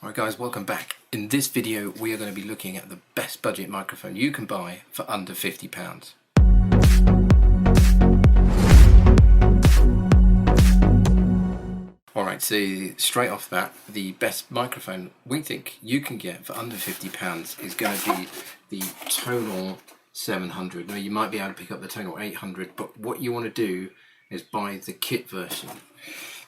Alright guys, welcome back. In this video we are going to be looking at the best budget microphone you can buy for under £50. Alright, so straight off that, the best microphone we think you can get for under £50 is going to be the Tonor 700. Now you might be able to pick up the Tonor 800, but what you want to do is buy the kit version.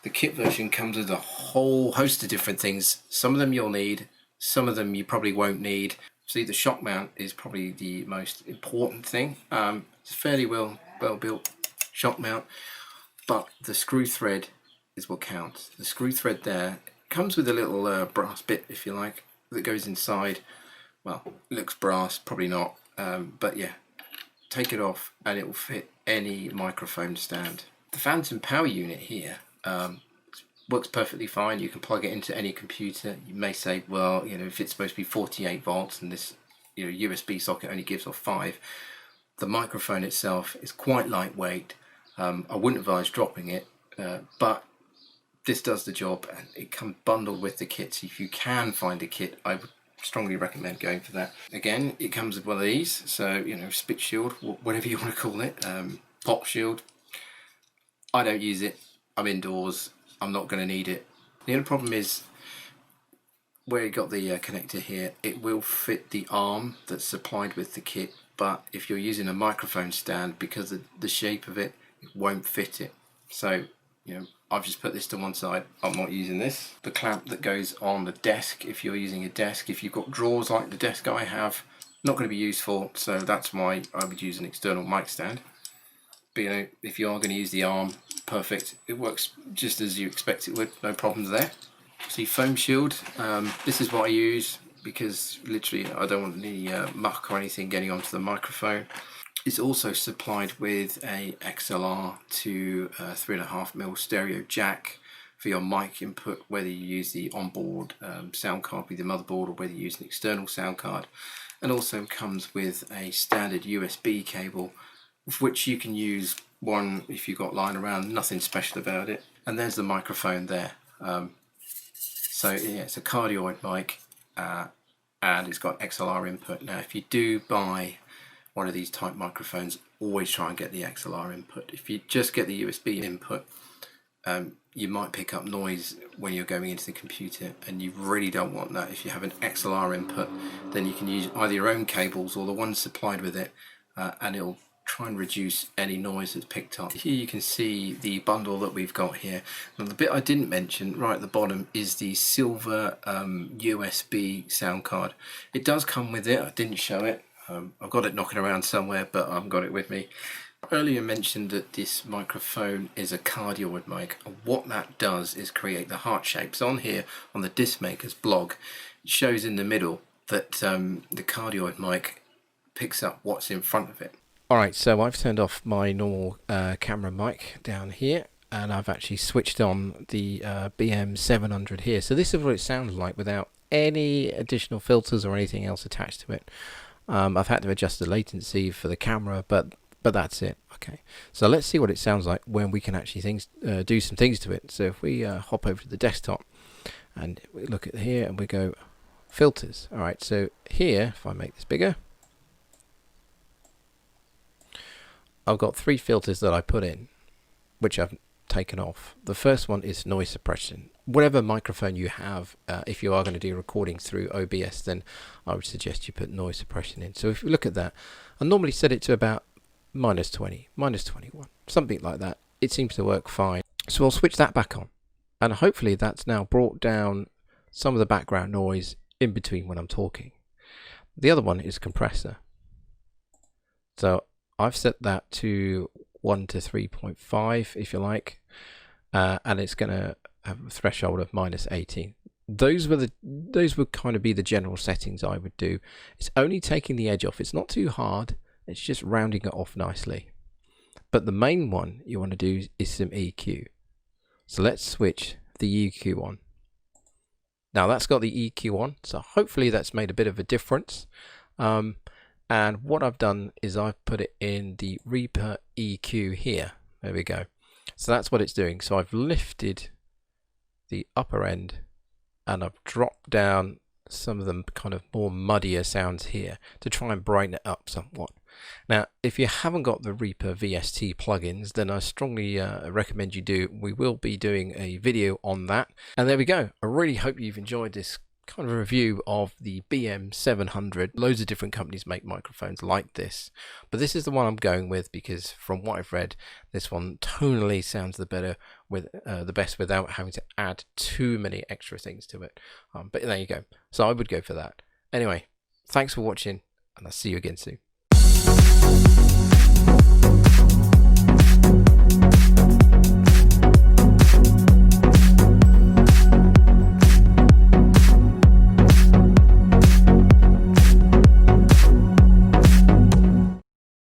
The kit version comes with a whole host of different things. Some of them you'll need, some of them you probably won't need. See, the shock mount is probably the most important thing. It's a fairly well built shock mount, but the screw thread is what counts. The screw thread there comes with a little brass bit, if you like, that goes inside. Well, it looks brass, probably not, but yeah, take it off and it will fit any microphone stand. The phantom power unit here works perfectly fine. You can plug it into any computer. You may say, well, you know, if it's supposed to be 48 volts and this, you know, USB socket only gives off 5, the microphone itself is quite lightweight. I wouldn't advise dropping it, but this does the job, and it comes bundled with the kit. So if you can find a kit, I would strongly recommend going for that. Again, it comes with one of these, so you know, spit shield, whatever you want to call it, pop shield. I don't use it. I'm indoors. I'm not going to need it. The only problem is where you got the connector here, it will fit the arm that's supplied with the kit, but if you're using a microphone stand, because of the shape of it, it won't fit it. So, you know, I've just put this to one side. I'm not using this. The clamp that goes on the desk, if you're using a desk, if you've got drawers like the desk I have, not going to be useful, so that's why I would use an external mic stand. But you know, if you are going to use the arm, perfect. It works just as you expect it would, no problems there. See, foam shield, this is what I use because literally I don't want any muck or anything getting onto the microphone. It's also supplied with a XLR to 3.5mm stereo jack for your mic input, whether you use the onboard sound card with the motherboard or whether you use an external sound card. And also comes with a standard USB cable, which you can use one if you've got lying around, nothing special about it. And there's the microphone there. So yeah, it's a cardioid mic and it's got XLR input. Now if you do buy one of these type microphones, always try and get the XLR input. If you just get the USB input, you might pick up noise when you're going into the computer, and you really don't want that. If you have an XLR input, then you can use either your own cables or the ones supplied with it, and it'll try and reduce any noise that's picked up. Here you can see the bundle that we've got here. Now the bit I didn't mention right at the bottom is the silver USB sound card. It does come with it. I didn't show it. I've got it knocking around somewhere, but I haven't got it with me. Earlier mentioned that this microphone is a cardioid mic. What that does is create the heart shapes. On here, on the disc maker's blog, it shows in the middle that the cardioid mic picks up what's in front of it. Alright, so I've turned off my normal camera mic down here, and I've actually switched on the BM700 here. So this is what it sounds like without any additional filters or anything else attached to it. I've had to adjust the latency for the camera, but that's it. Okay, so let's see what it sounds like when we can actually do some things to it. So if we hop over to the desktop and we look at here and we go filters. Alright, so here, if I make this bigger, I've got 3 filters that I put in, which I've taken off. The first one is noise suppression. Whatever microphone you have, if you are going to do recording through OBS, then I would suggest you put noise suppression in. So if you look at that, I normally set it to about -20, -21, something like that. It seems to work fine. So I'll switch that back on, and hopefully that's now brought down some of the background noise in between when I'm talking. The other one is compressor. So I've set that to 1 to 3.5, if you like, and it's going to have a threshold of -18. Those would kind of be the general settings I would do. It's only taking the edge off. It's not too hard. It's just rounding it off nicely. But the main one you want to do is some EQ. So let's switch the EQ on. Now that's got the EQ on, so hopefully that's made a bit of a difference. And what I've done is I've put it in the Reaper EQ here. There we go. So that's what it's doing. So I've lifted the upper end and I've dropped down some of the kind of more muddier sounds here to try and brighten it up somewhat. Now, if you haven't got the Reaper VST plugins, then I strongly recommend you do. We will be doing a video on that. And there we go. I really hope you've enjoyed this kind of review of the BM700. Loads of different companies make microphones like this, but this is the one I'm going with because from what I've read, this one tonally sounds the best without having to add too many extra things to it. But there you go. So I would go for that. Anyway, thanks for watching, and I'll see you again soon.